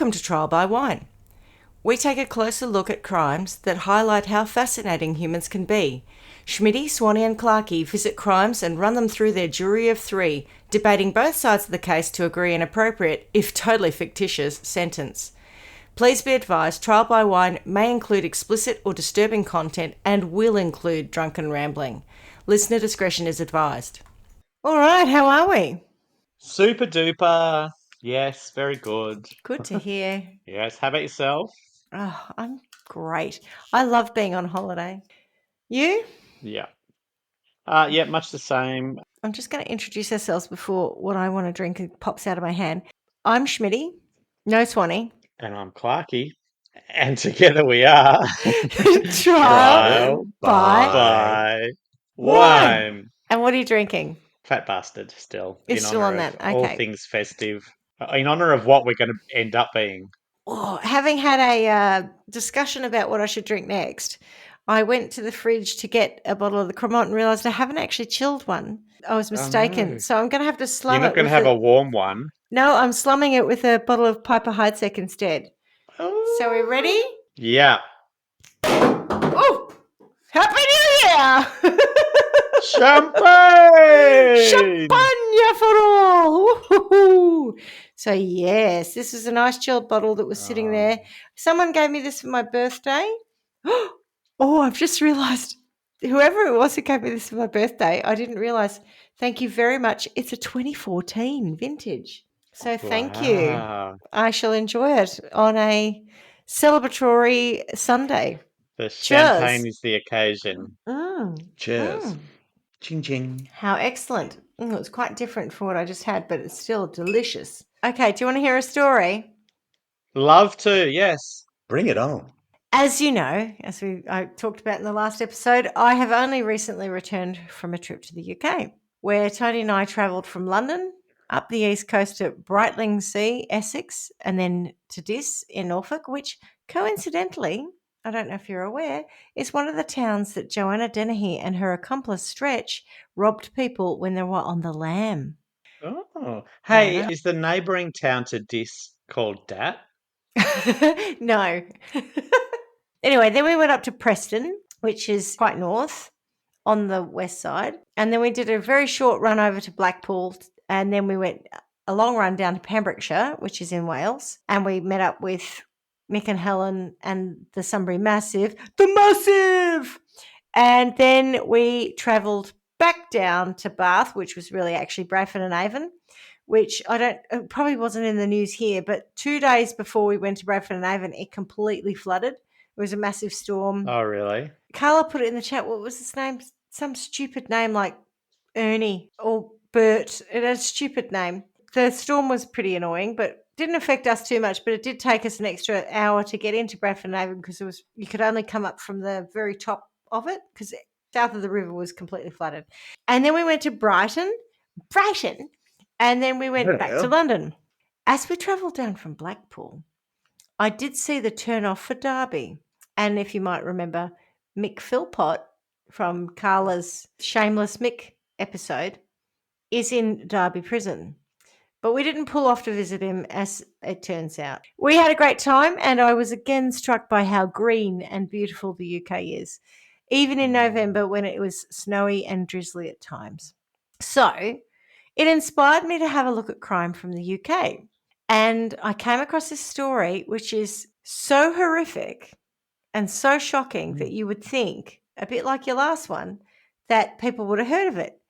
Welcome to Trial by Wine. We take a closer look at crimes that highlight how fascinating humans can be. Schmidty, Swanee and Clarkey visit crimes and run them through their jury of three, debating both sides of the case to agree an appropriate, if totally fictitious, sentence. Please be advised, Trial by Wine may include explicit or disturbing content and will include drunken rambling. Listener discretion is advised. All right, how are we? Super duper. Yes, very good. Good to hear. Yes, how about yourself? Oh, I'm great. I love being on holiday. You? Yeah. Yeah, much the same. I'm just going to introduce ourselves before what I want to drink pops out of my hand. I'm Schmidty, no Swanee. And I'm Clarkey. And together we are Trial by Wine. Wine. And what are you drinking? Fat bastard still. It's in still honor on of that. all Okay. things festive. In honor of what we're going to end up being. Oh, having had a discussion about what I should drink next, I went to the fridge to get a bottle of the Cremant and realised I haven't actually chilled one. I was mistaken. no. So I'm going to have to slum it. You're not going to have a warm one. No, I'm slumming it with a bottle of Piper Heidsieck instead. Oh. So we're ready? Yeah. Oh, Happy New Year! Champagne! Champagne for all! Woo-hoo-hoo. So yes, this was a nice chilled bottle that was sitting there. Someone gave me this for my birthday. Oh, I've just realised, whoever it was who gave me this for my birthday, I didn't realise. Thank you very much. It's a 2014 vintage. So thank you. I shall enjoy it on a celebratory Sunday. The champagne is the occasion. Cheers. Mm. Ching ching. How excellent. It's quite different from what I just had, but it's still delicious. Okay, do you want to hear a story? Love to, yes. Bring it on. As you know, I talked about in the last episode, I have only recently returned from a trip to the UK, where Tony and I travelled from London up the east coast to Brightlingsea, Essex, and then to Diss in Norfolk, which coincidentally, I don't know if you're aware, is one of the towns that Joanna Dennehy and her accomplice Stretch robbed people when they were on the lam. Oh. Hey, is the neighbouring town to Diss called Dat? No. Anyway, then we went up to Preston, which is quite north on the west side. And then we did a very short run over to Blackpool. And then we went a long run down to Pembrokeshire, which is in Wales. And we met up with Mick and Helen and the Sunbury Massive. The Massive! And then we travelled back down to Bath, which was really actually Bradford and Avon, which it probably wasn't in the news here, but 2 days before we went to Bradford and Avon, it completely flooded. It was a massive storm. Oh, really? Carla put it in the chat. What was his name? Some stupid name like Ernie or Bert. It had a stupid name. The storm was pretty annoying, but didn't affect us too much. But it did take us an extra hour to get into Bradford and Avon because you could only come up from the very top of it because south of the river was completely flooded. And then we went to Brighton, and then we went back to London. As we travelled down from Blackpool, I did see the turn off for Derby. And if you might remember, Mick Philpott from Carla's Shameless Mick episode is in Derby prison. But we didn't pull off to visit him, as it turns out. We had a great time, and I was again struck by how green and beautiful the UK is, even in November when it was snowy and drizzly at times. So it inspired me to have a look at crime from the UK. And I came across this story, which is so horrific and so shocking that you would think, a bit like your last one, that people would have heard of it.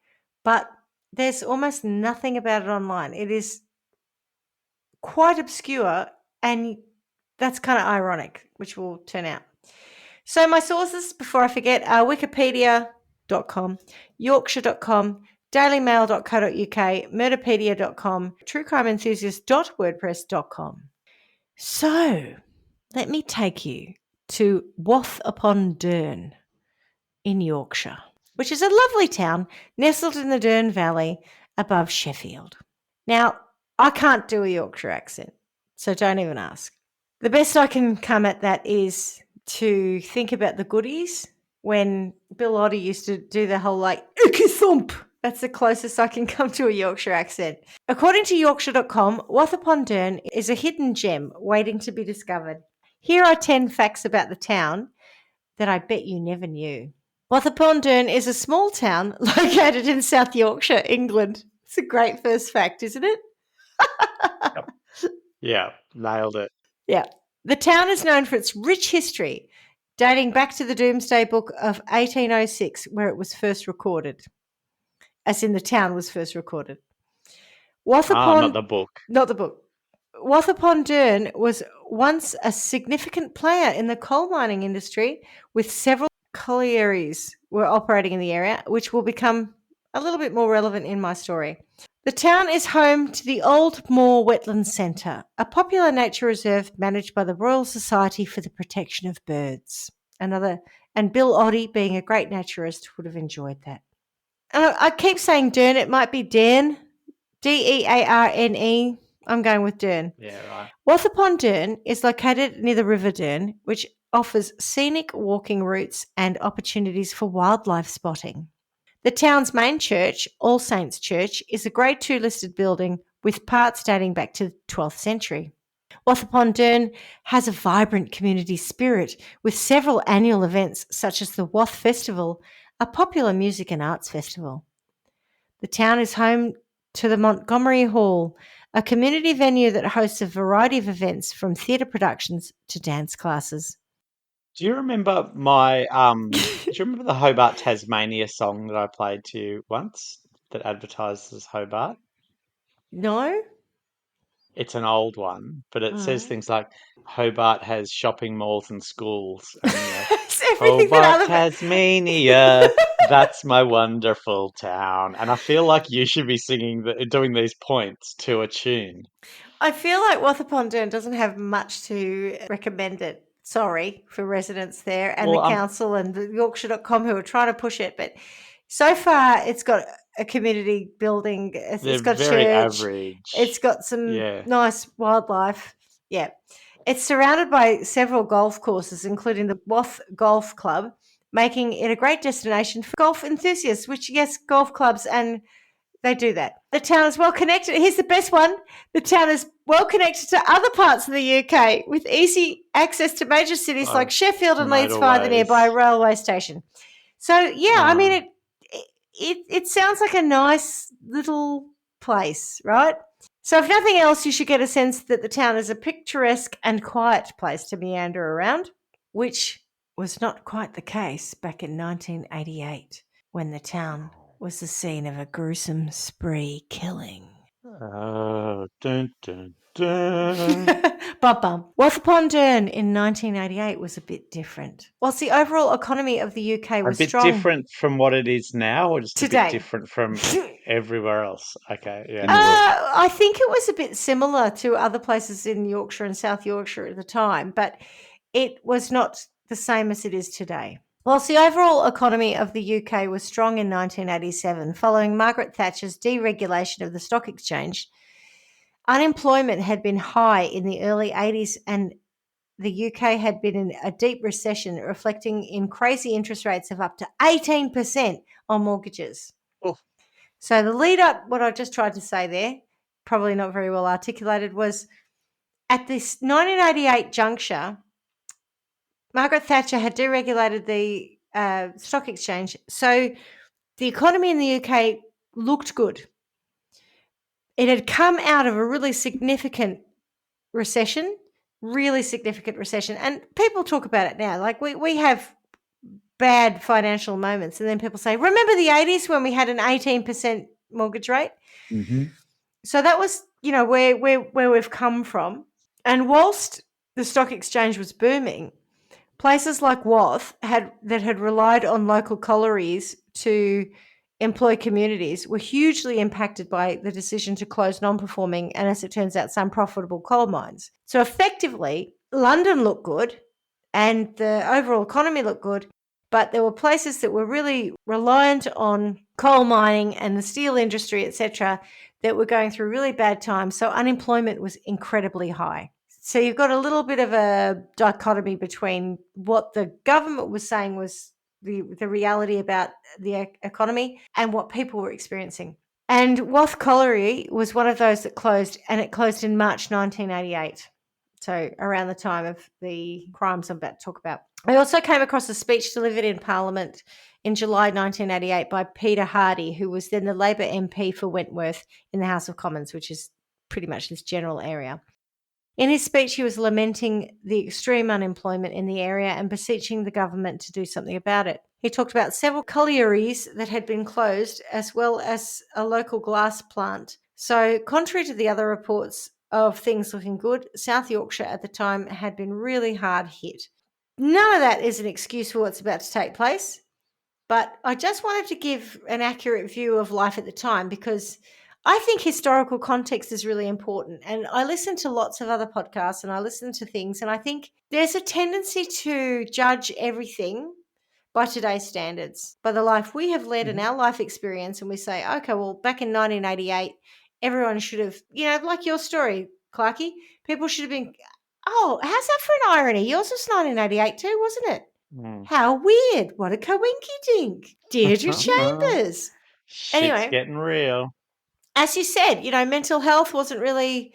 But there's almost nothing about it online. It is quite obscure, and that's kind of ironic, which will turn out. So my sources, before I forget, are wikipedia.com, yorkshire.com, dailymail.co.uk, murderpedia.com, truecrimeenthusiast.wordpress.com. So let me take you to Wath upon Dearne in Yorkshire, which is a lovely town nestled in the Dearne Valley above Sheffield. Now, I can't do a Yorkshire accent, so don't even ask. The best I can come at that is to think about the goodies when Bill Oddie used to do the whole like icky thump That's the closest I can come to a Yorkshire accent. According to Yorkshire.com, Wath-upon-Dearne is a hidden gem waiting to be discovered. Here are 10 facts about the town that I bet you never knew. Wath-upon-Dearne is a small town located in South Yorkshire, England. It's a great first fact, isn't it? Yep. Yeah, nailed it. Yeah. The town is known for its rich history, dating back to the Domesday Book of 1806, where it was first recorded. As in the town was first recorded. Not the book. Not the book. Wath-upon-Dearne was once a significant player in the coal mining industry, with several collieries were operating in the area, which will become a little bit more relevant in my story. The town is home to the Old Moor Wetland Centre, a popular nature reserve managed by the Royal Society for the Protection of Birds. And Bill Oddie, being a great naturist, would have enjoyed that. I keep saying Dearne. It might be Dearne. Dearne. I'm going with Dearne. Yeah, right. Wath-upon-Dearne is located near the River Dearne, which offers scenic walking routes and opportunities for wildlife spotting. The town's main church, All Saints Church, is a Grade 2 listed building with parts dating back to the 12th century. Wath-upon-Dearne has a vibrant community spirit with several annual events such as the Wath Festival, a popular music and arts festival. The town is home to the Montgomery Hall, a community venue that hosts a variety of events from theatre productions to dance classes. Do you remember the Hobart, Tasmania song that I played to you once that advertises Hobart? No? It's an old one, but it says things like Hobart has shopping malls and schools. And, It's everything Hobart, that Tasmania, that's my wonderful town. And I feel like you should be doing these points to a tune. I feel like Wath-upon-Dearne doesn't have much to recommend it. Sorry for residents there and the council and the Yorkshire.com who are trying to push it. But so far, it's got a community building. It's got very church. Average. It's got some nice wildlife. Yeah. It's surrounded by several golf courses, including the Wath Golf Club, making it a great destination for golf enthusiasts, which, yes, golf clubs and they do that. The town is well connected. Here's the best one. The town is well connected to other parts of the UK with easy access to major cities like Sheffield and Leeds via the nearby railway station. So, I mean, it sounds like a nice little place, right? So if nothing else, you should get a sense that the town is a picturesque and quiet place to meander around, which was not quite the case back in 1988 when the town was the scene of a gruesome spree killing. Oh, dun, dun, dun. Bum. Wath-upon-Dearne in 1988 was a bit different. Whilst the overall economy of the UK was strong... A bit different from what it is now, or just today. A bit different from everywhere else? Okay, yeah. I think it was a bit similar to other places in Yorkshire and South Yorkshire at the time, but it was not the same as it is today. Whilst the overall economy of the UK was strong in 1987, following Margaret Thatcher's deregulation of the stock exchange, unemployment had been high in the early 80s and the UK had been in a deep recession, reflecting in crazy interest rates of up to 18% on mortgages. Oh. So the lead up, what I just tried to say there, probably not very well articulated, was at this 1988 juncture, Margaret Thatcher had deregulated the stock exchange, so the economy in the UK looked good. It had come out of a really significant recession, and people talk about it now. Like we have bad financial moments, and then people say, remember the 80s when we had an 18% mortgage rate? Mm-hmm. So that was, where we've come from. And whilst the stock exchange was booming, places like Wath had relied on local collieries to employ communities were hugely impacted by the decision to close non-performing and, as it turns out, some profitable coal mines. So effectively, London looked good and the overall economy looked good, but there were places that were really reliant on coal mining and the steel industry, etc., that were going through really bad times. So unemployment was incredibly high. So you've got a little bit of a dichotomy between what the government was saying was the reality about the economy and what people were experiencing. And Wath Colliery was one of those that closed, and it closed in March 1988. So around the time of the crimes I'm about to talk about. I also came across a speech delivered in Parliament in July 1988 by Peter Hardy, who was then the Labor MP for Wentworth in the House of Commons, which is pretty much this general area. In his speech, he was lamenting the extreme unemployment in the area and beseeching the government to do something about it. He talked about several collieries that had been closed, as well as a local glass plant. So, contrary to the other reports of things looking good, South Yorkshire at the time had been really hard hit. None of that is an excuse for what's about to take place, but I just wanted to give an accurate view of life at the time because I think historical context is really important. And I listen to lots of other podcasts and I listen to things, and I think there's a tendency to judge everything by today's standards, by the life we have led and our life experience. And we say, okay, well, back in 1988, everyone should have, like your story, Clarky, people should have been, oh, how's that for an irony? Yours was 1988 too, wasn't it? How weird. What a coinky dink. Deirdre Chambers. Shit's Anyway, getting real. as you said, mental health wasn't really,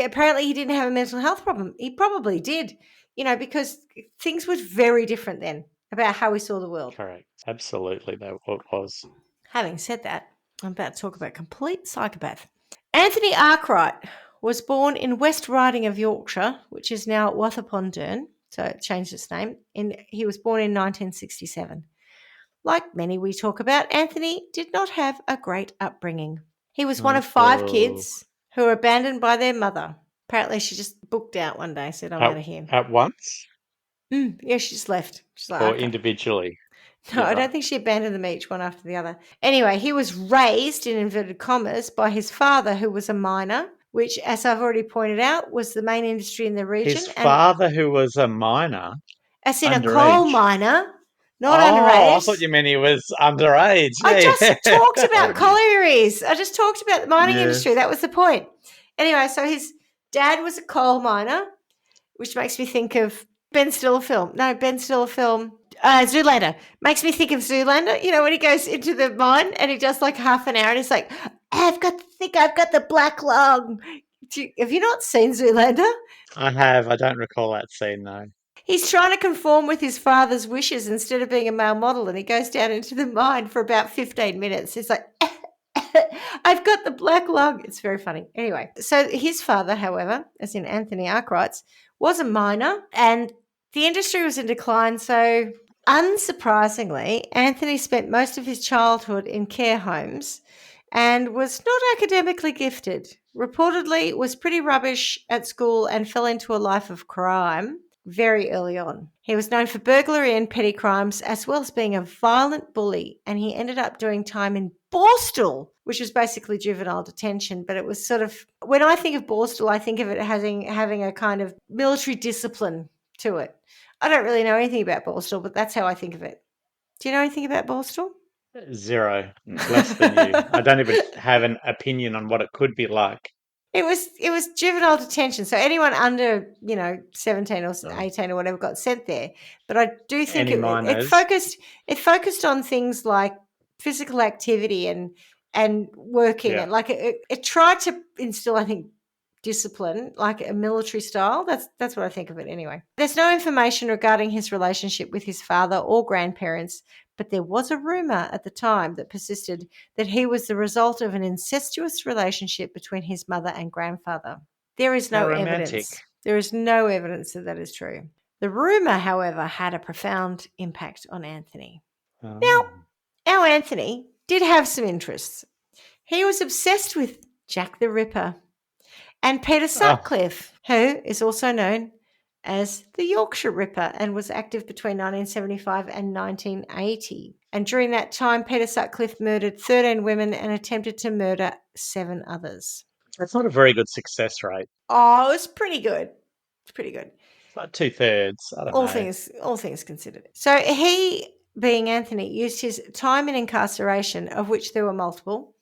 apparently he didn't have a mental health problem. He probably did, because things were very different then about how we saw the world. Correct. Absolutely, that was. Having said that, I'm about to talk about complete psychopath. Anthony Arkwright was born in West Riding of Yorkshire, which is now Wath-upon-Dearne, so it changed its name. He was born in 1967. Like many we talk about, Anthony did not have a great upbringing. He was one of 5 kids who were abandoned by their mother. Apparently she just booked out one day, said, I'm out of here. At once? Yeah, she just left. She's like, Or okay. individually? No, I don't think she abandoned them each one after the other. Anyway, he was raised, in inverted commas, by his father, who was a miner, which, as I've already pointed out, was the main industry in the region. His father, who was a miner? As in underage. A coal miner, not underage. I thought you meant he was underage. I just talked about collieries. I just talked about the mining industry. That was the point. Anyway, so his dad was a coal miner, which makes me think of Ben Stiller film. No, Ben Stiller film. Zoolander. Makes me think of Zoolander. When he goes into the mine and he does like half an hour and he's like, I've got the black lung. Have you not seen Zoolander? I have. I don't recall that scene, though. He's trying to conform with his father's wishes instead of being a male model, and he goes down into the mine for about 15 minutes. He's like, I've got the black lung. It's very funny. Anyway, so his father, however, as in Anthony Arkwright's, was a miner, and the industry was in decline. So unsurprisingly, Anthony spent most of his childhood in care homes and was not academically gifted. Reportedly was pretty rubbish at school and fell into a life of crime very early on. He was known for burglary and petty crimes, as well as being a violent bully, and he ended up doing time in Borstal, which was basically juvenile detention. But it was sort of, when I think of Borstal, I think of it having a kind of military discipline to it. I don't really know anything about Borstal, but that's how I think of it. Do you know anything about Borstal? 0, less than you. I don't even have an opinion on what it could be like. It was juvenile detention, so anyone under 17 or 18 or whatever got sent there. But I do think it focused on things like physical activity and working, and like it tried to instill, I think, discipline, like a military style. That's what I think of it anyway. There's no information regarding his relationship with his father or grandparents, but there was a rumor at the time that persisted that he was the result of an incestuous relationship between his mother and grandfather. There is no evidence. There is no evidence that is true. The rumor, however, had a profound impact on Anthony. Oh. Now, our Anthony did have some interests. He was obsessed with Jack the Ripper and Peter Sutcliffe, who is also known as the Yorkshire Ripper and was active between 1975 and 1980. And during that time, Peter Sutcliffe murdered 13 women and attempted to murder 7 others. That's not a very good success rate. Oh, it was pretty good. It's pretty good. It's like 2/3. I don't know. All things considered. So he, being Anthony, used his time in incarceration, of which there were multiple,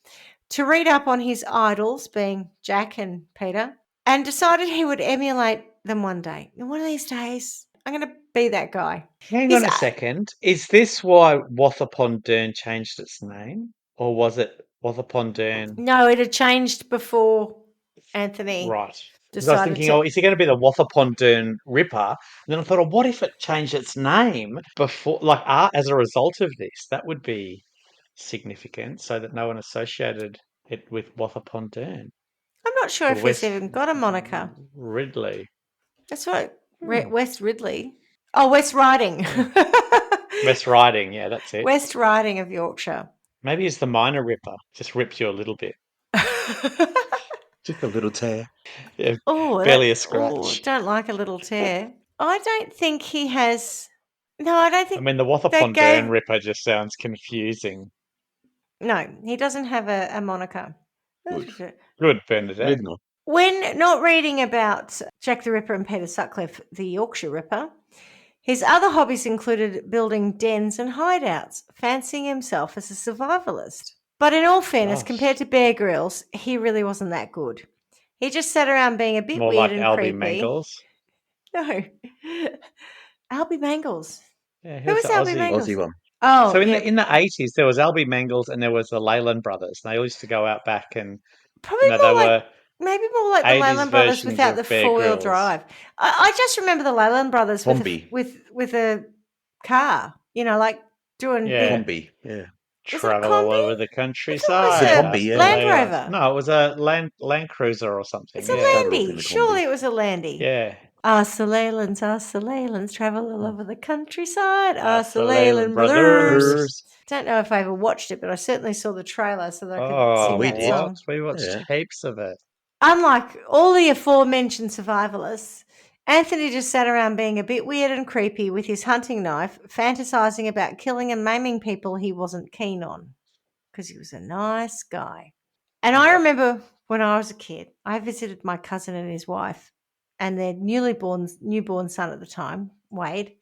to read up on his idols, being Jack and Peter, and decided he would emulate them one day. And one of these days, I'm going to be that guy. Hang He's on a second. Is this why Wathapondern changed its name? Or was it Wathapondern? No, it had changed before Anthony Right. Because I was decided thinking, to. oh, is he going to be the Wathapondern Ripper? And then I thought, oh, what if it changed its name before, like, as a result of this? That would be significant, so that no one associated it with Wathapondern I'm not sure or if he's West even got a moniker. Ridley. That's right. Hmm. West Ridley. Oh, West Riding. Yeah. West Riding, yeah, that's it. West Riding of Yorkshire. Maybe it's the Minor Ripper. Just rips you a little bit. Just a little tear. Yeah, Oh, barely a oh, scratch. don't like a little tear. I don't think he has. No, I don't I think mean, the they Wathapondern gave. Ripper just sounds confusing. No, he doesn't have a moniker. Good. Good, Bernadette. Midnight. When not reading about Jack the Ripper and Peter Sutcliffe, the Yorkshire Ripper, his other hobbies included building dens and hideouts, fancying himself as a survivalist. But in all fairness, Gosh. compared to Bear Grylls, he really wasn't that good. He just sat around being a bit More weird like and Albie creepy. Mangles. No. Albie Mangles. Yeah, Who was the Albie Aussie. Mangles? Aussie one. Oh, So in yeah. the 80s, there was Albie Mangles and there was the Leyland brothers. And they all used to go out back and, Probably they more like were maybe more like the 80s Leyland Brothers versions without of the Bear 4-wheel Grylls. drive. I just remember the Leyland Brothers with Combi. with a car, like doing Yeah. big. Combi. Yeah. Was it a Travel all combi? over the I thought it countryside. was a a combi, yeah. Land They are- Rover. No, it was a Land Cruiser or something. It's a Yeah. That'll have been Landy. a combi. Surely it was a Landy. Yeah. Us the Leylands travel all over the countryside. Us the Leyland Leyland brothers. brothers. Don't know if I ever watched it, but I certainly saw the trailer so that I could Oh, sing we that did. song. we watched Yeah. heaps of it. Unlike all the aforementioned survivalists, Anthony just sat around being a bit weird and creepy with his hunting knife, fantasizing about killing and maiming people he wasn't keen on because he was a nice guy. And I remember when I was a kid, I visited my cousin and his wife and their newborn son at the time, Wade,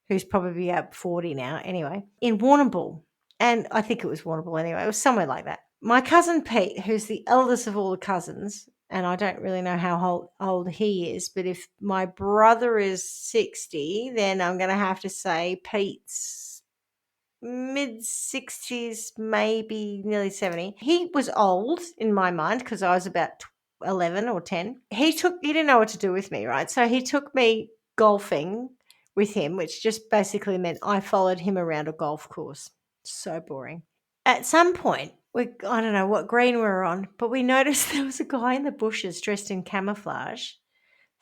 who's probably about 40 now anyway, in Warrnambool. And I think it was Warrnambool anyway. It was somewhere like that. My cousin Pete, who's the eldest of all the cousins, and I don't really know how old he is, but if my brother is 60, then I'm going to have to say Pete's mid-60s, maybe nearly 70. He was old in my mind because I was about 11 or 10. He didn't know what to do with me, right? So he took me golfing with him, which just basically meant I followed him around a golf course. So boring. At some point, I don't know what green we were on, but we noticed there was a guy in the bushes dressed in camouflage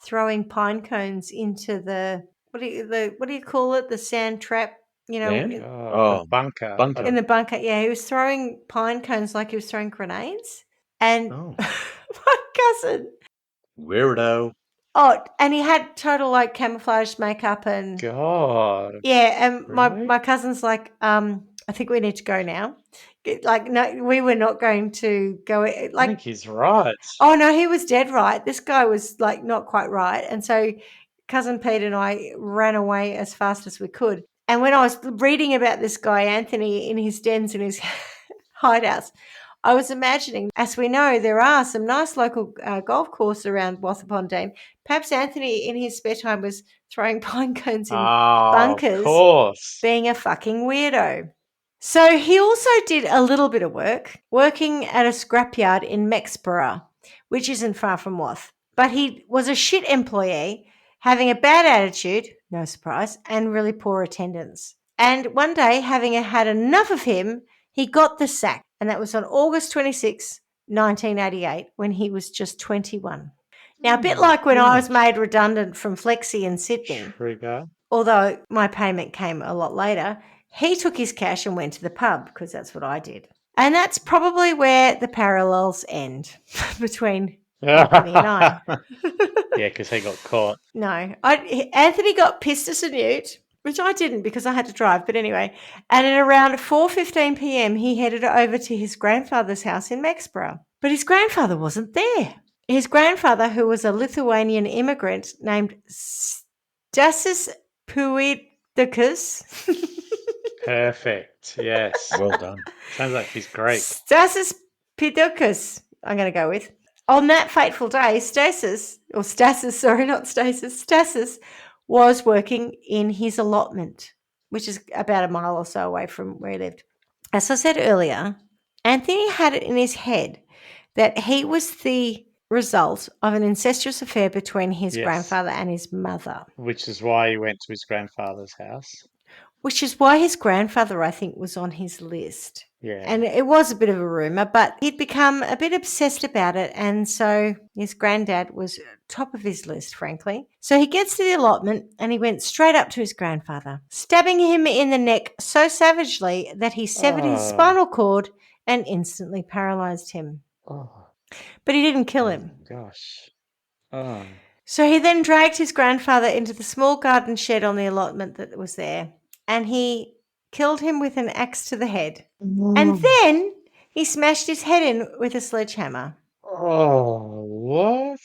throwing pine cones into the what do you call it? The sand trap, Sand? in Oh, the bunker. bunker. the bunker. Yeah, he was throwing pine cones like he was throwing grenades. And Oh. my cousin, Weirdo. and he had total like camouflage makeup and God. yeah, and Really? my cousin's like, I think we need to go now. Like, no, we were not going to go. I Like, think he's right. oh no, he was dead right. This guy was like not quite right, and so cousin Pete and I ran away as fast as we could. And when I was reading about this guy Anthony in his dens and his hideouts, I was imagining, as we know, there are some nice local golf courses around Wathapondern. Perhaps Anthony, in his spare time, was throwing pine cones in bunkers, of course. being a fucking weirdo. So he also did a little bit of working at a scrapyard in Mexborough, which isn't far from Wath. But he was a shit employee, having a bad attitude, no surprise, and really poor attendance. And one day, having had enough of him, he got the sack. And that was on August 26, 1988, when he was just 21. Now, a bit like when I was made redundant from Flexi in Sydney, Trigger. although my payment came a lot later, he took his cash and went to the pub because that's what I did. And that's probably where the parallels end between Anthony and I. Yeah, because he got caught. No, Anthony got pissed as a newt, which I didn't because I had to drive. But anyway, and at around 4:15 p.m., he headed over to his grandfather's house in Mexborough. But his grandfather wasn't there. His grandfather, who was a Lithuanian immigrant named Stasys Puidicus. Perfect. Yes. Well done. Sounds like he's great. Stasys Puidicus, I'm going to go with. On that fateful day, Stasis was working in his allotment, which is about a mile or so away from where he lived. As I said earlier, Anthony had it in his head that he was the result of an incestuous affair between his Yes. grandfather and his mother, Which is why he went to his grandfather's house. which is why his grandfather, I think, was on his list. Yeah. And it was a bit of a rumour, but he'd become a bit obsessed about it. And so his granddad was top of his list, frankly. So he gets to the allotment and he went straight up to his grandfather, stabbing him in the neck so savagely that he severed his Oh. spinal cord and instantly paralysed him. Oh, But he didn't kill him. gosh. Oh. So he then dragged his grandfather into the small garden shed on the allotment that was there, and he killed him with an axe to the head. And then he smashed his head in with a sledgehammer. Oh, what?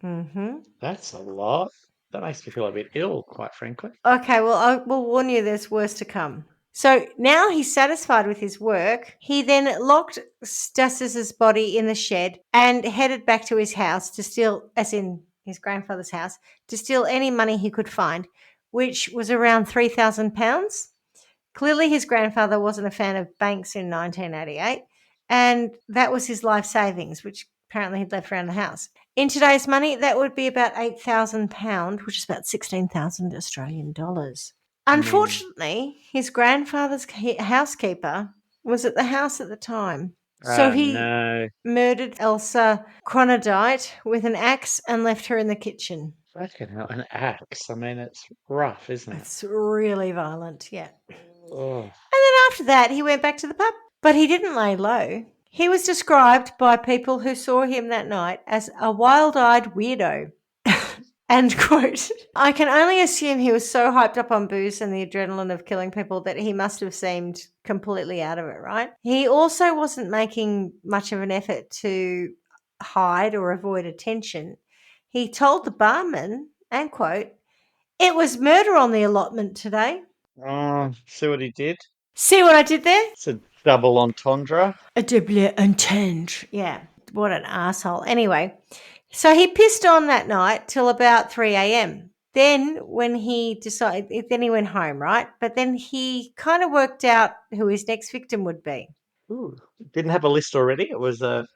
Mm-hmm. That's a lot. That makes me feel a bit ill, quite frankly. Okay, well, I will warn you there's worse to come. So now he's satisfied with his work. He then locked Stasis's body in the shed and headed back to his house to steal, as in his grandfather's house, to steal any money he could find, which was around £3,000. Clearly, his grandfather wasn't a fan of banks in 1988, and that was his life savings, which apparently he'd left around the house. In today's money, that would be about £8,000, which is about 16,000 Australian dollars. Unfortunately, his grandfather's housekeeper was at the house at the time. So he murdered Elsa Chronodite with an axe and left her in the kitchen. Fucking hell, an axe. I mean, it's rough, isn't it? It's really violent, yeah. Oh. And then after that, he went back to the pub. But he didn't lay low. He was described by people who saw him that night as a wild-eyed weirdo. And quote, I can only assume he was so hyped up on booze and the adrenaline of killing people that he must have seemed completely out of it, right? He also wasn't making much of an effort to hide or avoid attention. He told the barman, and quote, it was murder on the allotment today. Oh, see what he did? See what I did there? It's a double entendre. A double entendre. Yeah, what an asshole. Anyway, so he pissed on that night till about 3 a.m. Then when he decided, then he went home, right? But then he kind of worked out who his next victim would be. Ooh, didn't have a list already. It was a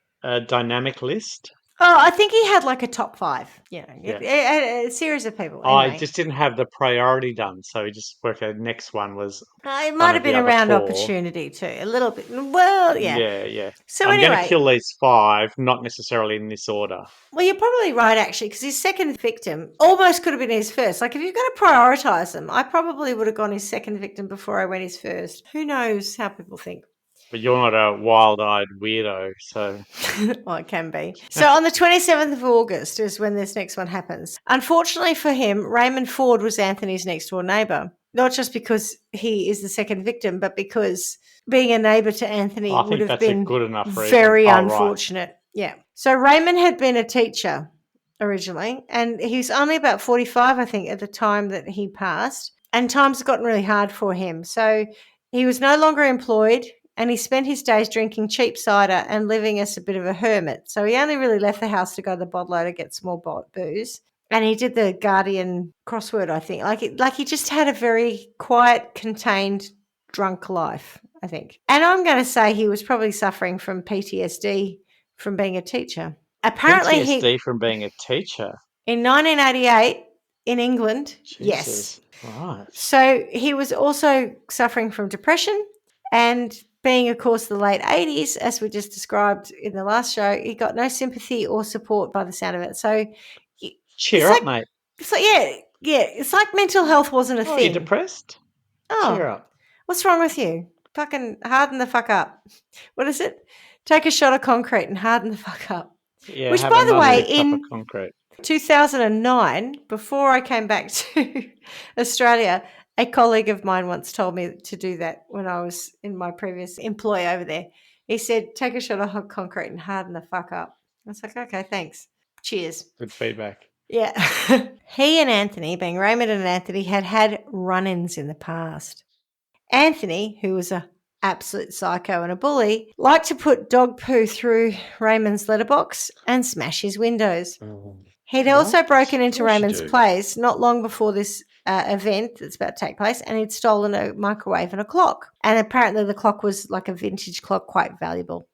dynamic list. Oh, I think he had like a top 5, a series of people. Anyway. I just didn't have the priority done, so he just worked out next one was. It might have been a round opportunity too, a little bit. Well, yeah. Yeah. So I'm anyway, going to kill these 5, not necessarily in this order. Well, you're probably right, actually, because his second victim almost could have been his first. Like, if you're going to prioritise them, I probably would have gone his second victim before I went his first. Who knows how people think? But you're not a wild-eyed weirdo, so... Well, it can be. So on the 27th of August is when this next one happens. Unfortunately for him, Raymond Ford was Anthony's next-door neighbour. Not just because he is the second victim, but because being a neighbour to Anthony would have been good enough very unfortunate. Right. Yeah. So Raymond had been a teacher originally, and he was only about 45, I think, at the time that he passed. And times had gotten really hard for him. So he was no longer employed, and he spent his days drinking cheap cider and living as a bit of a hermit. So he only really left the house to go to the bottler to get some more booze. And he did the Guardian crossword, I think. Like he just had a very quiet, contained, drunk life, I think. And I'm going to say he was probably suffering from PTSD from being a teacher. Apparently PTSD from being a teacher? In 1988 in England, Jesus. Yes. Right. So he was also suffering from depression, and being, of course, the late 80s, as we just described in the last show, he got no sympathy or support by the sound of it. So cheer up, mate. It's like, yeah. It's like mental health wasn't a thing. Are you depressed? Oh, cheer up. What's wrong with you? Fucking harden the fuck up. What is it? Take a shot of concrete and harden the fuck up. Yeah. Which, by the way, in 2009, before I came back to Australia, a colleague of mine once told me to do that when I was in my previous employ over there. He said, take a shot of hot concrete and harden the fuck up. I was like, okay, thanks. Cheers. Good feedback. Yeah. He and Anthony, being Raymond and Anthony, had run-ins in the past. Anthony, who was an absolute psycho and a bully, liked to put dog poo through Raymond's letterbox and smash his windows. Oh. He'd also broken Of into course you Raymond's do. place not long before this event that's about to take place, and he'd stolen a microwave and a clock. And apparently the clock was like a vintage clock, quite valuable.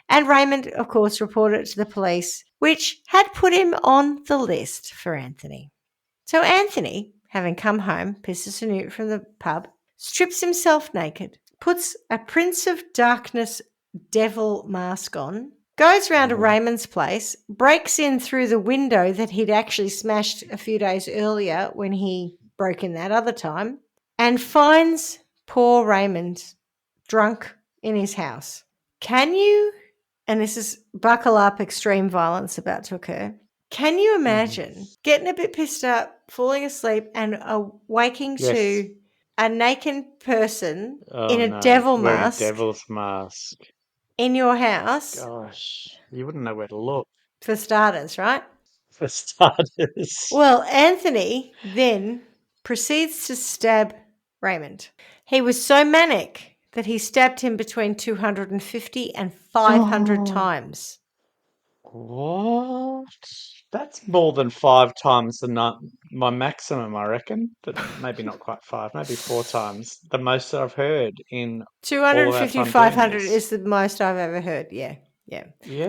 And Raymond, of course, reported it to the police, which had put him on the list for Anthony. So Anthony, having come home, pissed as a newt from the pub, strips himself naked, puts a Prince of Darkness devil mask on, goes round to Raymond's place, breaks in through the window that he'd actually smashed a few days earlier when he broke in that other time, and finds poor Raymond drunk in his house. Can you, and this is buckle up, extreme violence about to occur, can you imagine getting a bit pissed up, falling asleep, and waking Yes. to a naked person Oh, in a no. devil Wearing mask devil's mask. in your house, Gosh, you wouldn't know where to look for starters, right? for starters. Well, Anthony then proceeds to stab Raymond. He was so manic that he stabbed him between 250 and 500 times. What? That's more than 5 times my maximum, I reckon. But maybe not quite 5, maybe 4 times. The most that I've heard in all of our 250 time doing 500 this. is the most I've ever heard. Yeah. Yeah,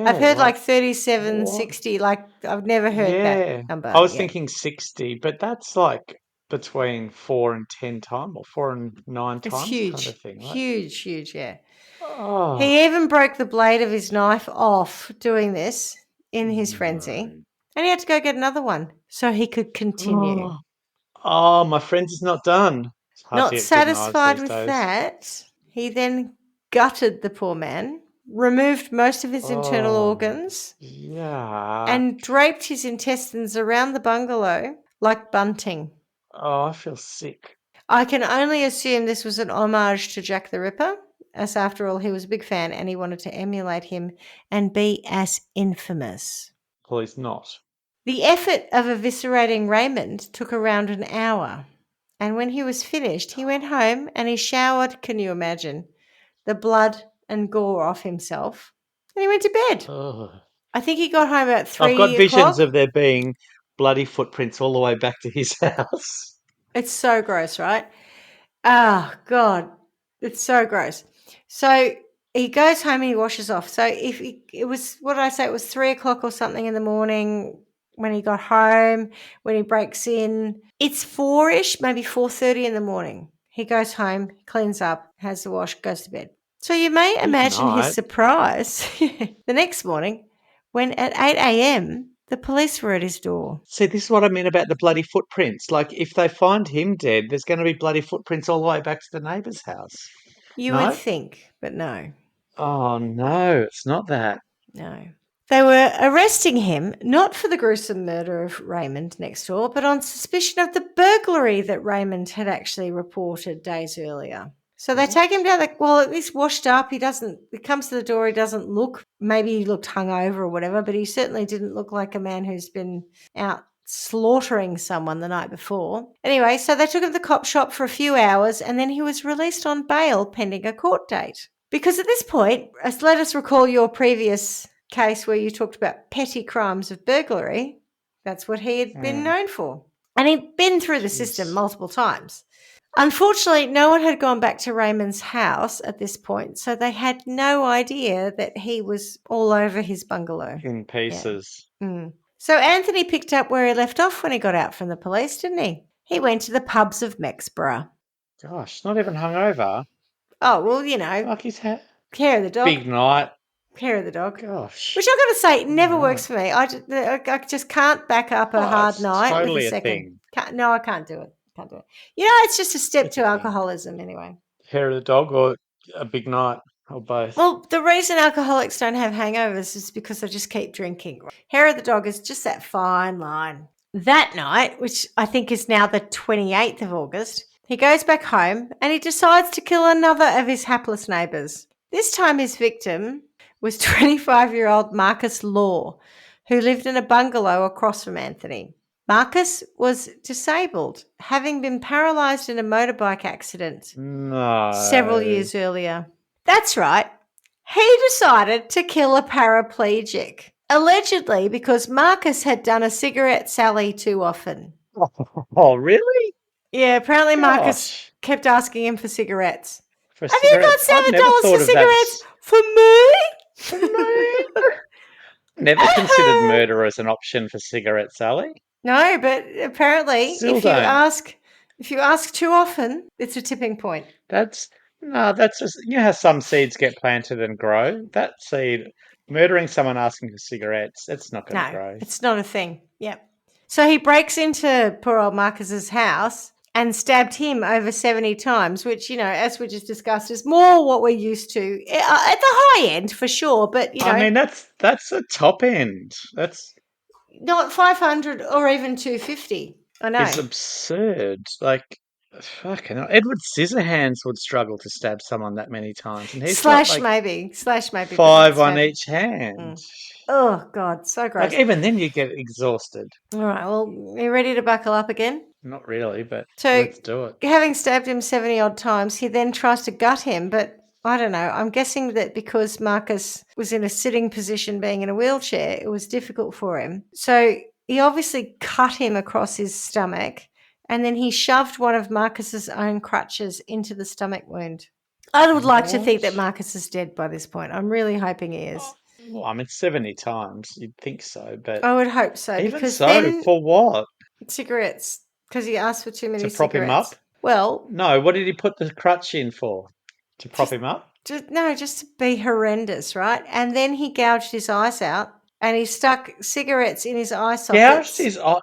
I've heard like 37, what? 60. Like, I've never heard Yeah. that number. I was Yeah. thinking 60, but that's like between 4 and 10 times, or 4 and 9 It's times kind huge. of thing, right? Huge, yeah. Oh, He even broke the blade of his knife off doing this in his frenzy. No. And he had to go get another one so he could continue. oh, my friend is not done. It's hard to Not get good knives satisfied these with days. that, he then gutted the poor man, removed most of his internal Oh, organs, yeah. and draped his intestines around the bungalow like bunting. Oh, I feel sick. I can only assume this was an homage to Jack the Ripper, as after all, he was a big fan and he wanted to emulate him and be as infamous. Well, he's not. The effort of eviscerating Raymond took around an hour, and when he was finished, he went home and he showered, can you imagine, the blood and gore off himself, and he went to bed. Ugh. I think he got home about 3 I've got visions o'clock. of there being bloody footprints all the way back to his house. It's so gross, right? Oh, God. It's so gross. So he goes home and he washes off. So it was, what did I say? It was 3 o'clock or something in the morning when he got home, when he breaks in. It's 4-ish, maybe 4:30 in the morning. He goes home, cleans up, has the wash, goes to bed. So you may imagine his night. surprise the next morning when at 8 a.m. the police were at his door. See, this is what I mean about the bloody footprints. Like, if they find him dead, there's going to be bloody footprints all the way back to the neighbour's house. You No? would think, but no. Oh, no, it's not that. No. They were arresting him not for the gruesome murder of Raymond next door, but on suspicion of the burglary that Raymond had actually reported days earlier. So they take him down at least washed up. He comes to the door, he doesn't look, maybe he looked hungover or whatever, but he certainly didn't look like a man who's been out slaughtering someone the night before. Anyway, so they took him to the cop shop for a few hours and then he was released on bail pending a court date. Because at this point, let us recall your previous case where you talked about petty crimes of burglary. That's what he had been known for. And he'd been through the system multiple times. Unfortunately, no one had gone back to Raymond's house at this point, so they had no idea that he was all over his bungalow. In pieces. So Anthony picked up where he left off when he got out from the police, didn't he? He went to the pubs of Mexborough. Gosh, not even hungover. Oh, well, you know, Like he's had care of the dog. big night. Care of the dog. Gosh. Which I've got to say, never Right. works for me. I just can't back up a hard it's night totally with a a second. thing. I can't do it. You know, it's just a step It's to a thing. alcoholism anyway. Hair of the dog or a big night or both. Well, the reason alcoholics don't have hangovers is because they just keep drinking. Hair of the dog is just that fine line. That night, which I think is now the 28th of August, he goes back home and he decides to kill another of his hapless neighbours. This time his victim was 25-year-old Marcus Law, who lived in a bungalow across from Anthony. Marcus was disabled, having been paralysed in a motorbike accident No. several years earlier. That's right. He decided to kill a paraplegic. Allegedly because Marcus had done a cigarette sally too often. Oh, really? Yeah, apparently Marcus Gosh. kept asking him for cigarettes. For Have you got cigarettes? I'd never $7 thought for of that. cigarettes for me? For me? Never considered murder as an option for cigarette Sally. No, but apparently Still if you don't. ask too often, it's a tipping point. That's just how some seeds get planted and grow. That seed, murdering someone asking for cigarettes, it's not going to No, grow. it's not a thing. Yep. So he breaks into poor old Marcus's house and stabbed him over 70 times, which, as we just discussed, is more what we're used to at the high end for sure. But, I mean, that's a top end. That's not 500 or even 250. I know. is absurd. Like, fucking hell. Edward Scissorhands would struggle to stab someone that many times, and he's got Slash like maybe. But not 5 on stabbing. each hand. Mm. Oh, God, so gross. Like, even then you get exhausted. All right, well, are you ready to buckle up again? Not really, but So, let's do it. having stabbed him 70 odd times, he then tries to gut him, but I don't know. I'm guessing that because Marcus was in a sitting position being in a wheelchair, it was difficult for him. So he obviously cut him across his stomach and then he shoved one of Marcus's own crutches into the stomach wound. I would like to think that Marcus is dead by this point. I'm really hoping he is. Well, I mean, 70 times, you'd think so, but I would hope so. even Because so, then for what? cigarettes, because he asked for too many To cigarettes. prop him up? Well, No, what did he put the crutch in for? To prop him up? just to be horrendous, right? And then he gouged his eyes out and he stuck cigarettes in his eye sockets. Gouged his eye.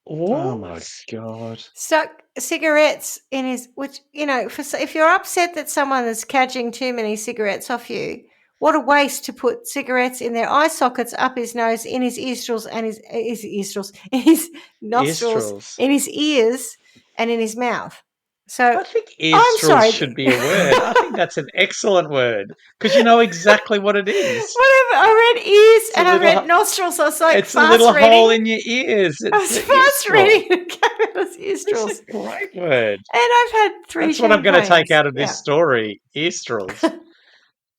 What? Oh my God. Stuck cigarettes in his, which, if you're upset that someone is catching too many cigarettes off you, what a waste to put cigarettes in their eye sockets, up his nose, in his earstrils and his earstrils, in his nostrils, Earstrils. in his ears and in his mouth. So I think I'm sorry. earstrils should be a word. I think that's an excellent word because you know exactly what it is. Whatever. I read ears It's a and I little read nostrils. I was like, It's a fast little reading. hole in your ears. I was It's the fast earstril. reading and came out as earstrils. It's a great word. And I've had 3 That's what I'm going to take champagnes. out of this story. Earstrils.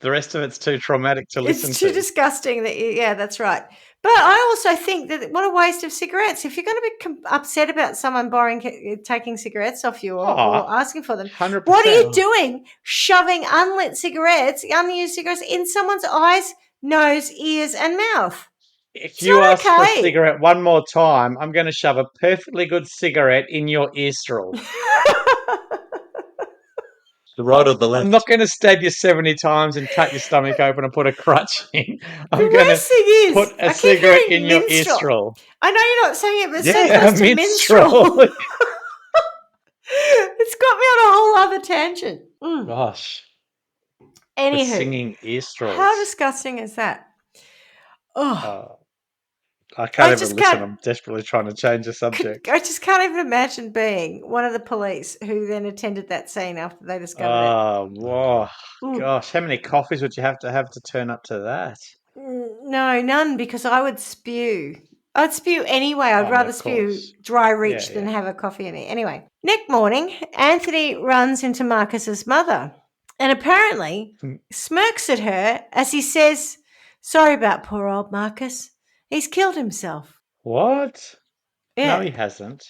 The rest of it's too traumatic to listen It's too to. disgusting that that's right. But I also think that what a waste of cigarettes. If you're going to be upset about someone taking cigarettes off you or asking for them, 100%. what are you doing? Shoving unlit cigarettes, unused cigarettes in someone's eyes, nose, ears, and mouth. If you ask for a cigarette one more time, I'm going to shove a perfectly good cigarette in your earstril. The right or the left? I'm not going to stab you 70 times and cut your stomach open and put a crutch in. I'm The going worst to thing is, put a I keep cigarette hearing in your minstrel. earstril. I know you're not saying it, but Yeah, so close to minstrel. It's got me on a whole other tangent. Gosh. The Anywho, singing earstrils. how disgusting is that? Oh, I can't even listen. I'm desperately trying to change the subject. I just can't even imagine being one of the police who then attended that scene after they discovered it. Oh, whoa. Gosh, how many coffees would you have to turn up to that? No, none, because I would spew. I'd spew anyway. I'd rather spew dry reach than have a coffee in me. Anyway, next morning, Anthony runs into Marcus's mother and apparently smirks at her as he says, "Sorry about poor old Marcus. He's killed himself." What? Yeah. No, he hasn't.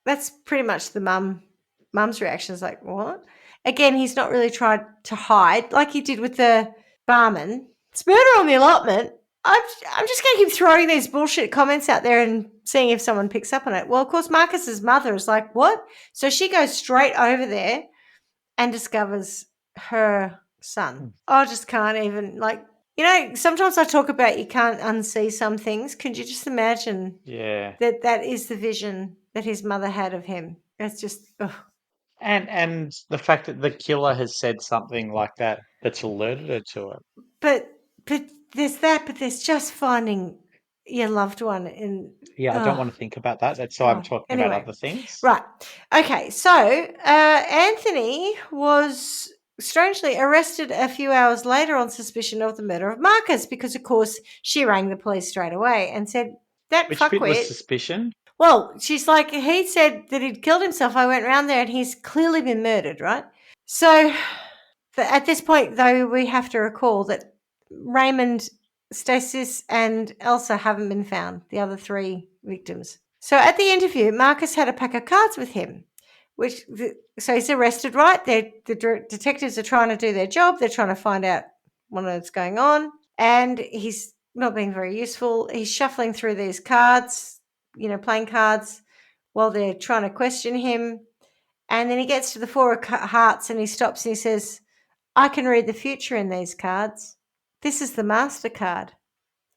That's pretty much the mum's reaction. Is like, what? Again, he's not really tried to hide like he did with the barman. It's murder on the allotment. I'm just going to keep throwing these bullshit comments out there and seeing if someone picks up on it. Well, of course, Marcus's mother is like, what? So she goes straight over there and discovers her son. I just can't even, sometimes I talk about you can't unsee some things. Could you just imagine that is the vision that his mother had of him? It's just, ugh. And the fact that the killer has said something like that that's alerted her to it. But there's that, but there's just finding your loved one in... Yeah, I don't want to think about that. That's why I'm talking about other things. Right. Okay, so Anthony was strangely arrested a few hours later on suspicion of the murder of Marcus because, of course, she rang the police straight away and said, Which bit was suspicion? Well, she's like, he said that he'd killed himself. I went round there and he's clearly been murdered, right? So at this point, though, we have to recall that Raymond Stasis and Elsa haven't been found, the other 3 victims. So at the interview, Marcus had a pack of cards with him, so he's arrested, right? The detectives are trying to do their job. They're trying to find out what's going on, and he's not being very useful. He's shuffling through these cards, playing cards, while they're trying to question him. And then he gets to the 4 of hearts and he stops and he says, I can read the future in these cards. This is the MasterCard,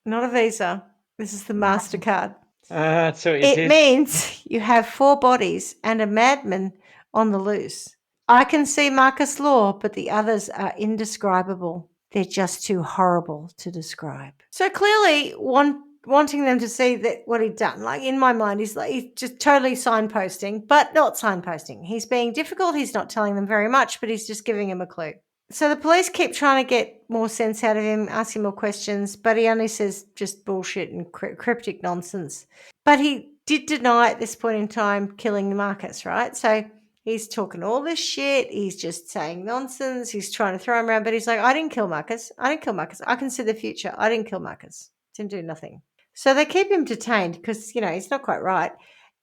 not a Visa. This is the MasterCard. So it means you have 4 bodies and a madman on the loose. I can see Marcus Law, but the others are indescribable. They're just too horrible to describe. So clearly wanting them to see that what he'd done. Like, in my mind, he's just totally signposting, but not signposting. He's being difficult. He's not telling them very much, but he's just giving him a clue. So the police keep trying to get more sense out of him, ask him more questions, but he only says just bullshit and cryptic nonsense. But he did deny at this point in time killing Marcus, right? So he's talking all this shit. He's just saying nonsense. He's trying to throw him around, but he's like, I didn't kill Marcus. I didn't kill Marcus. I can see the future. I didn't kill Marcus. Didn't do nothing. So they keep him detained because, he's not quite right.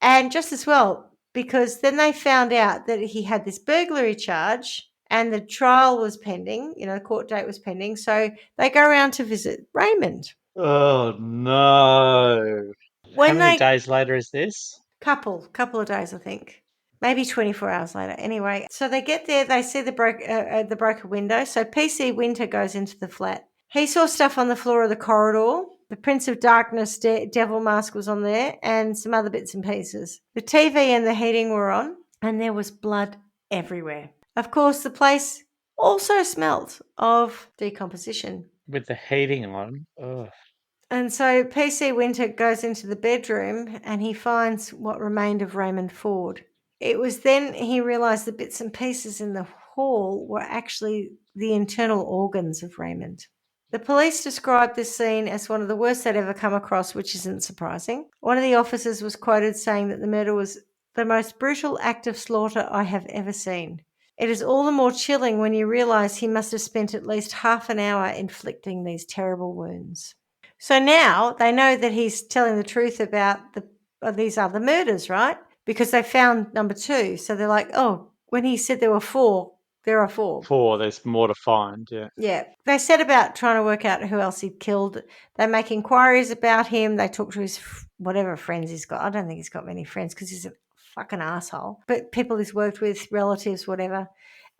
And just as well, because then they found out that he had this burglary charge and the trial was pending, the court date was pending. So they go around to visit Raymond. Oh, no. How many days later is this? Couple of days, I think. Maybe 24 hours later. Anyway, so they get there, they see the broken window. So PC Winter goes into the flat. He saw stuff on the floor of the corridor. The Prince of Darkness devil mask was on there and some other bits and pieces. The TV and the heating were on and there was blood everywhere. Of course, the place also smelt of decomposition. With the heating on. Ugh. And so PC Winter goes into the bedroom and he finds what remained of Raymond Ford. It was then he realised the bits and pieces in the hall were actually the internal organs of Raymond. The police described this scene as one of the worst they'd ever come across, which isn't surprising. One of the officers was quoted saying that the murder was the most brutal act of slaughter I have ever seen. It is all the more chilling when you realise he must have spent at least half an hour inflicting these terrible wounds. So now they know that he's telling the truth about these other murders, right? Because they found number 2. So they're like, oh, when he said there were 4, there are 4. 4, there's more to find, yeah. Yeah. They set about trying to work out who else he'd killed. They make inquiries about him. They talk to his whatever friends he's got. I don't think he's got many friends because he's a fucking asshole. But people he's worked with, relatives, whatever.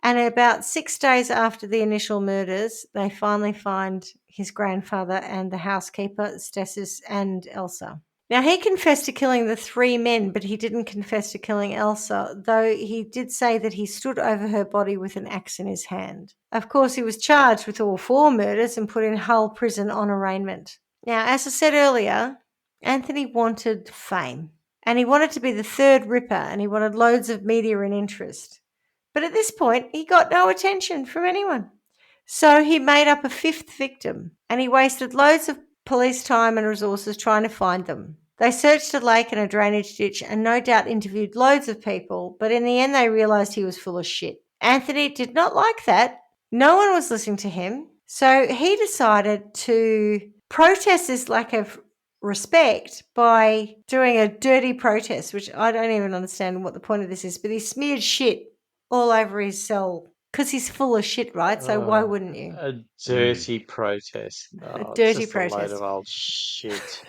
And about 6 days after the initial murders, they finally find his grandfather and the housekeeper, Stasis and Elsa. Now, he confessed to killing the 3 men, but he didn't confess to killing Elsa, though he did say that he stood over her body with an axe in his hand. Of course, he was charged with all 4 murders and put in Hull prison on arraignment. Now, as I said earlier, Anthony wanted fame, and he wanted to be the 3rd Ripper, and he wanted loads of media and interest. But at this point, he got no attention from anyone. So he made up a 5th victim, and he wasted loads of police time and resources trying to find them. They searched a lake and a drainage ditch and no doubt interviewed loads of people, but in the end they realised he was full of shit. Anthony did not like that. No one was listening to him. So he decided to protest this lack of respect by doing a dirty protest, which I don't even understand what the point of this is, but he smeared shit all over his cell because he's full of shit, right? So why wouldn't you? A dirty protest. A dirty just protest. A load of old shit.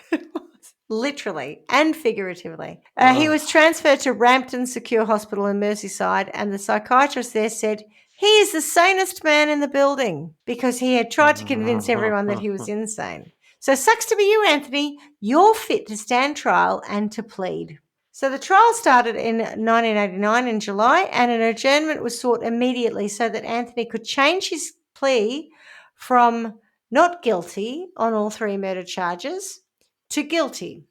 Literally and figuratively. He was transferred to Rampton Secure Hospital in Merseyside, and the psychiatrist there said he is the sanest man in the building because he had tried to convince everyone that he was insane. So sucks to be you, Anthony. You're fit to stand trial and to plead. So the trial started in 1989 in July, and an adjournment was sought immediately so that Anthony could change his plea from not guilty on all 3 murder charges to guilty.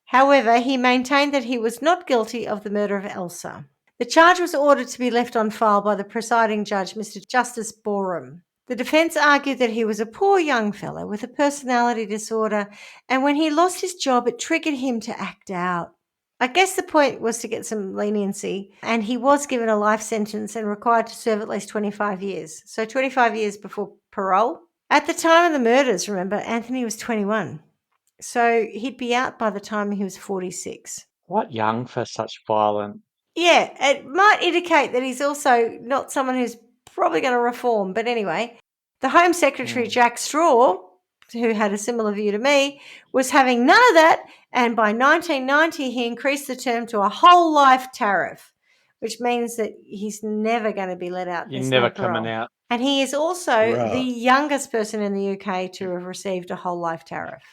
However, he maintained that he was not guilty of the murder of Elsa. The charge was ordered to be left on file by the presiding judge, Mr. Justice Borum. The defence argued that he was a poor young fellow with a personality disorder, and when he lost his job, it triggered him to act out. I guess the point was to get some leniency, and he was given a life sentence and required to serve at least 25 years. So 25 years before parole. At the time of the murders, remember, Anthony was 21. So he'd be out by the time he was 46. Quite young for such violent. Yeah, it might indicate that he's also not someone who's probably going to reform. But anyway, the Home Secretary, Jack Straw, who had a similar view to me, was having none of that. And by 1990, he increased the term to a whole life tariff, which means that he's never going to be let out. You're There's never no coming parole. out. And he is also the Right. youngest person in the UK to have received a whole life tariff.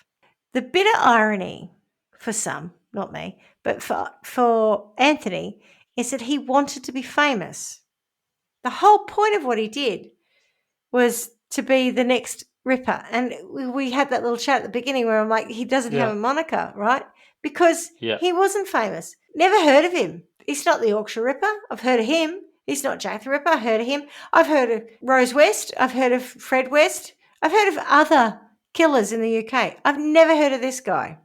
The bitter irony for some, not me, but for Anthony, is that he wanted to be famous. The whole point of what he did was to be the next Ripper. And we had that little chat at the beginning where I'm like, he doesn't have Yeah. a moniker, right? Because Yeah. he wasn't famous. Never heard of him. He's not the Yorkshire Ripper. I've heard of him. He's not Jack the Ripper. I heard of him. I've heard of Rose West. I've heard of Fred West. I've heard of other killers in the UK. I've never heard of this guy.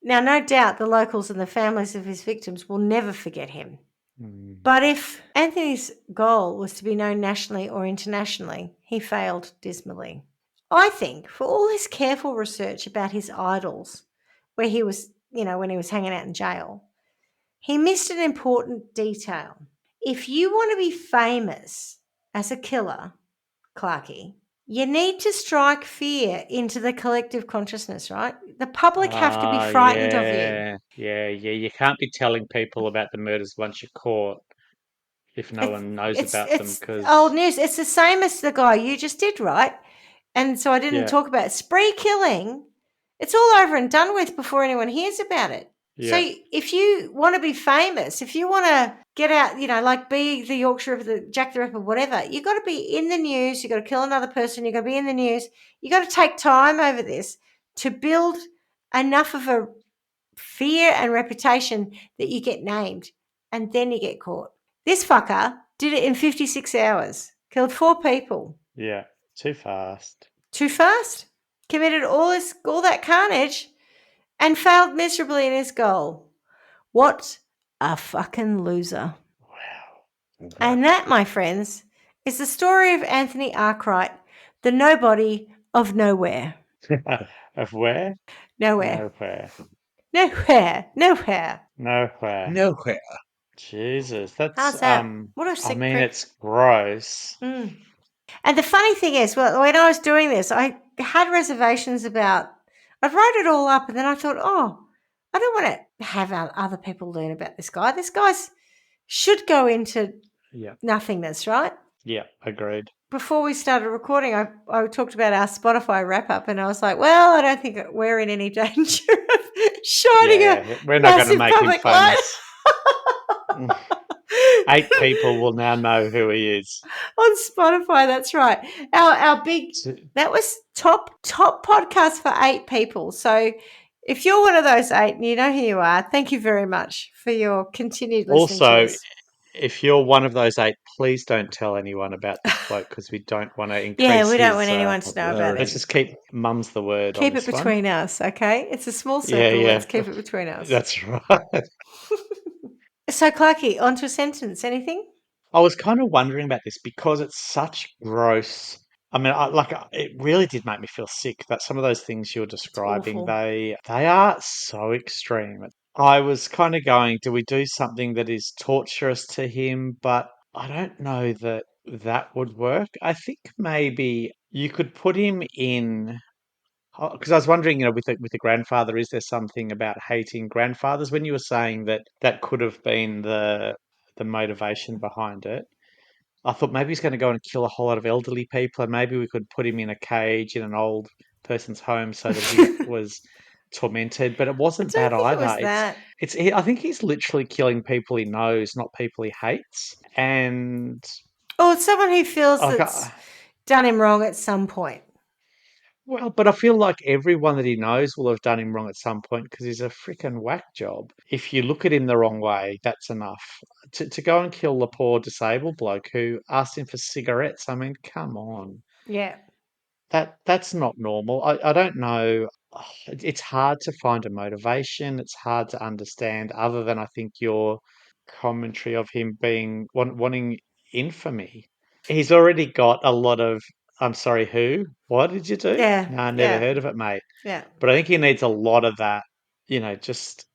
Now, no doubt the locals and the families of his victims will never forget him. But if Anthony's goal was to be known nationally or internationally, he failed dismally. I think for all his careful research about his idols, where he was, when he was hanging out in jail, he missed an important detail. If you want to be famous as a killer, Clarkie, you need to strike fear into the collective consciousness, right? The public have to be frightened of you. Yeah. You can't be telling people about the murders once you're caught if no one knows about them It's because old news. It's the same as the guy you just did, right? And so I didn't talk about it. Spree killing. It's all over and done with before anyone hears about it. So if you want to be famous, if you want to get out, like be the Yorkshire, the Jack the Ripper, whatever, you got to be in the news. You got to kill another person. You got to be in the news. You got to take time over this to build enough of a fear and reputation that you get named, and then you get caught. This fucker did it in 56 hours. Killed 4 people. Yeah, too fast. Too fast. Committed all that carnage and failed miserably in his goal. What a fucking loser. Wow. And that, my friends, is the story of Anthony Arkwright, the nobody of nowhere. Of where? Nowhere. Nowhere. Nowhere. Nowhere. Nowhere. Jesus, that's How's that? What a sick prick. it's gross. And the funny thing is, well, when I was doing this, I had reservations about, I wrote it all up and then I thought, I don't want to have other people learn about this guy. This guy's should go into nothingness, right? Yeah, agreed. Before we started recording, I talked about our Spotify wrap-up and I was like, well, I don't think we're in any danger of shining we're not going to make him public light. famous. 8 people will now know who he is. On Spotify, that's right. Our big, that was top podcast for 8 people. So if you're one of those 8 and you know who you are, thank you very much for your continued listening to Also, us. if you're one of those 8, please don't tell anyone about this bloke because we don't want to increase we don't want anyone to know about it. Let's just keep mum's the word. Keep it between us, okay? It's a small circle. Let's keep it between us. That's right. So, Clarkie, on to a sentence. Anything? I was kind of wondering about this because it's such gross. I mean, it really did make me feel sick that some of those things you're describing, they are so extreme. I was kind of going, do we do something that is torturous to him? But I don't know that would work. I think maybe you could put him in. Because I was wondering, with the grandfather, is there something about hating grandfathers? When you were saying that could have been the motivation behind it, I thought maybe he's going to go and kill a whole lot of elderly people, and maybe we could put him in a cage in an old person's home so that he was tormented. But it wasn't that either. It was that. I think he's literally killing people he knows, not people he hates. And it's someone who feels that's done him wrong at some point. Well, but I feel like everyone that he knows will have done him wrong at some point because he's a freaking whack job. If you look at him the wrong way, that's enough. To go and kill the poor disabled bloke who asked him for cigarettes, I mean, come on. Yeah. That's not normal. I don't know. It's hard to find a motivation. It's hard to understand other than I think your commentary of him wanting infamy. He's already got a lot of I'm sorry, who? What did you do? Yeah, No, I never yeah. heard of it, mate. Yeah. But I think he needs a lot of that, just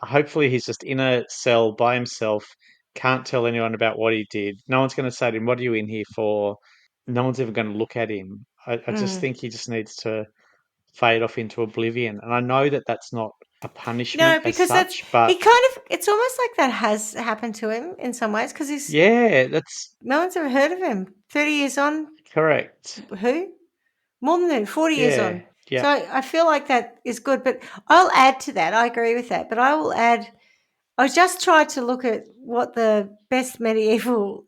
hopefully he's just in a cell by himself, can't tell anyone about what he did. No one's going to say to him, "What are you in here for?" No one's ever going to look at him. I just think he just needs to fade off into oblivion. And I know that that's not a punishment No, as because such, but it's almost like that has happened to him in some ways because yeah, that's no one's ever heard of him. 30 years on, correct. who? More than that, 40 years Yeah, on. yeah. So I feel like that is good, but I'll add to that. I agree with that, but I will add, I just tried to look at what the best medieval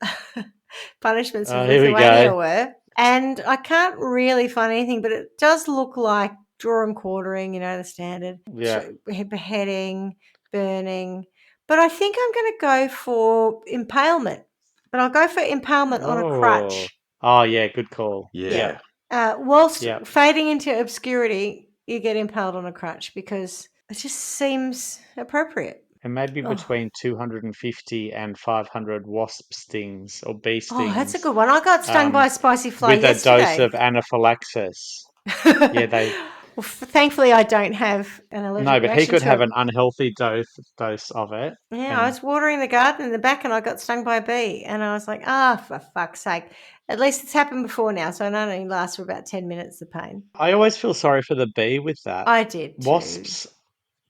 punishments of Here we Lithuania go. were, and I can't really find anything, but it does look like draw and quartering, the standard, Yeah. beheading, burning. But I think I'm going to go for impalement. But I'll go for impalement on a crutch. Oh, yeah, good call. Yeah. Whilst Yeah. fading into obscurity, you get impaled on a crutch because it just seems appropriate. And maybe Oh. between 250 and 500 wasp stings or bee Oh, that's a stings good one. I got stung by a spicy fly with a dose yesterday. of anaphylaxis. Yeah, they. Well, thankfully, I don't have an allergic No, but he reaction could to have it. an unhealthy dose of it. Yeah, I And was watering the garden in the back and I got stung by a bee. And I was like, for fuck's sake. At least it's happened before now. So it only lasts for about 10 minutes, the pain. I always feel sorry for the bee with that. I did too. Wasps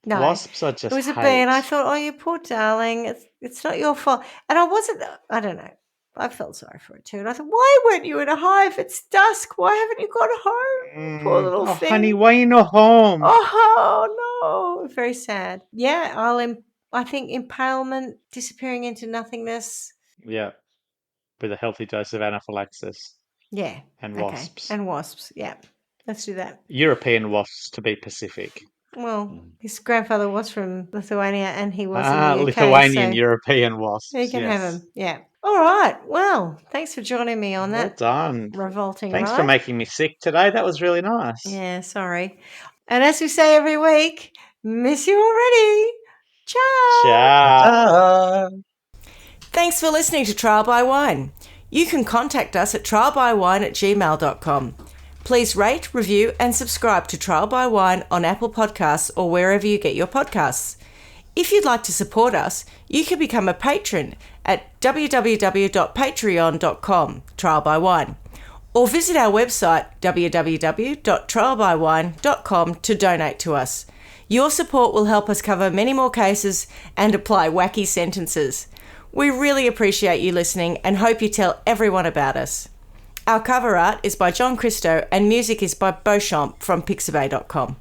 No, Wasps are it just was a bee. hate. And I thought, oh, you poor darling. It's not your fault. And I don't know. I felt sorry for it too. And I thought, why weren't you in a hive? It's dusk. Why haven't you got home? Poor little Oh, thing. honey, why you not home? Oh no, very sad. Yeah, I think impalement, disappearing into nothingness. Yeah, with a healthy dose of anaphylaxis Yeah, and okay, wasps. and wasps. Yeah, let's do that. European wasps, to be specific. Well, his grandfather was from Lithuania, and he was in the UK, Lithuanian so European wasps. you can have Yes. him. Yeah. All right. Well, thanks for joining me on Well that done. revolting Thanks ride. for making me sick today. That was really nice. Yeah, sorry. And as we say every week, miss you already. Ciao. Ciao. Thanks for listening to Trial by Wine. You can contact us at trialbywine@gmail.com. Please rate, review, and subscribe to Trial by Wine on Apple Podcasts or wherever you get your podcasts. If you'd like to support us, you can become a patron at www.patreon.com, Trial by Wine, or visit our website www.trialbywine.com to donate to us. Your support will help us cover many more cases and apply wacky sentences. We really appreciate you listening and hope you tell everyone about us. Our cover art is by John Christo and music is by Beauchamp from pixabay.com.